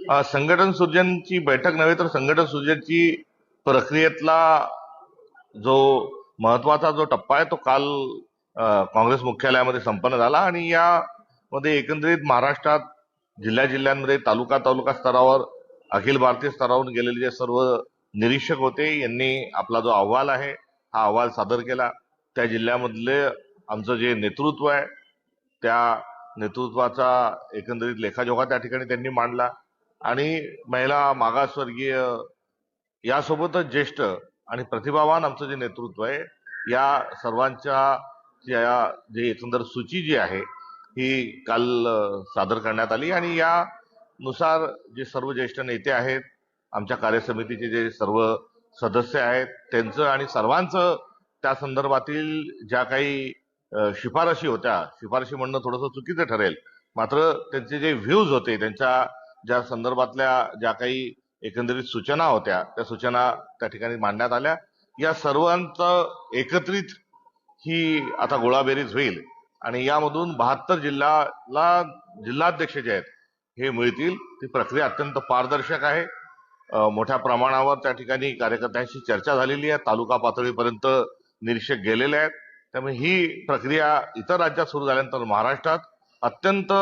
संघटन सृजनची बैठक नव्हे तर संघटन सृजनची प्रक्रियेतला जो महत्वाचा जो टप्पा आहे तो काल काँग्रेस मुख्यालयामध्ये संपन्न झाला आणि यामध्ये एकंदरीत महाराष्ट्रात जिल्ह्यामध्ये तालुका स्तरावर अखिल भारतीय स्तरावरून गेलेले जे सर्व निरीक्षक होते यांनी आपला जो अहवाल आहे हा अहवाल सादर केला। त्या जिल्ह्यामधले आमचं जे नेतृत्व आहे त्या नेतृत्वाचा एकंदरीत लेखाजोखा त्या ठिकाणी त्यांनी मांडला आणि महिला मागासवर्गीय यासोबतच ज्येष्ठ आणि प्रतिभावान आमचं जे नेतृत्व आहे या सर्वांच्या जे एकंदर सूची जी आहे ही काल सादर करण्यात आली आणि यानुसार जे सर्व ज्येष्ठ नेते आहेत आमच्या कार्यसमितीचे जे सर्व सदस्य आहेत त्यांचं आणि सर्वांचं त्या संदर्भातील ज्या काही शिफारशी होत्या, शिफारशी म्हणणं थोडंसं चुकीचं ठरेल, मात्र त्यांचे जे व्ह्यूज होते त्यांच्या ज्या संदर्भातल्या ज्या काही एकंदरीत सूचना होत्या त्या सूचना त्या ठिकाणी मांडण्यात आल्या। या सर्वांचं एकत्रित ही आता गोळाबेरीज होईल आणि यामधून 72 जिल्ह्याला जिल्हाध्यक्ष जे आहेत हे मिळतील। ती प्रक्रिया अत्यंत पारदर्शक आहे। मोठ्या प्रमाणावर त्या ठिकाणी कार्यकर्त्यांशी चर्चा झालेली आहे, तालुका पातळीपर्यंत निरीक्षक गेलेले आहेत। त्यामुळे ही प्रक्रिया इतर राज्यात सुरू झाल्यानंतर महाराष्ट्रात अत्यंत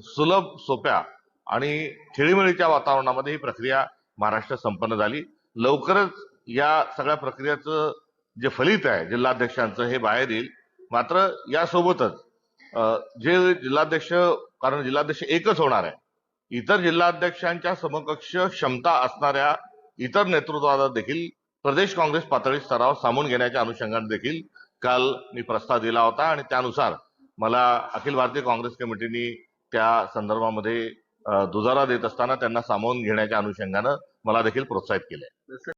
सुलभ सोप्या आणि खेळीमेळीच्या वातावरणामध्ये ही प्रक्रिया महाराष्ट्रात संपन्न झाली। लवकरच या सगळ्या प्रक्रियेचं जे फलित आहे जिल्हाध्यक्षांचं हे बाहेर येईल। मात्र यासोबतच जे जिल्हाध्यक्ष, कारण जिल्हाध्यक्ष एकच होणार आहे, इतर जिल्हाध्यक्षांच्या समकक्ष क्षमता असणाऱ्या इतर नेतृत्वाला देखील प्रदेश काँग्रेस पातळी स्तरावर सामावून घेण्याच्या अनुषंगाने देखील काल मी प्रस्ताव दिला होता आणि त्यानुसार मला अखिल भारतीय काँग्रेस कमिटीने त्या संदर्भामध्ये दुजारा देत असताना त्यांना सामावून घेण्याच्या अनुषंगाने मला देखील प्रोत्साहित केले।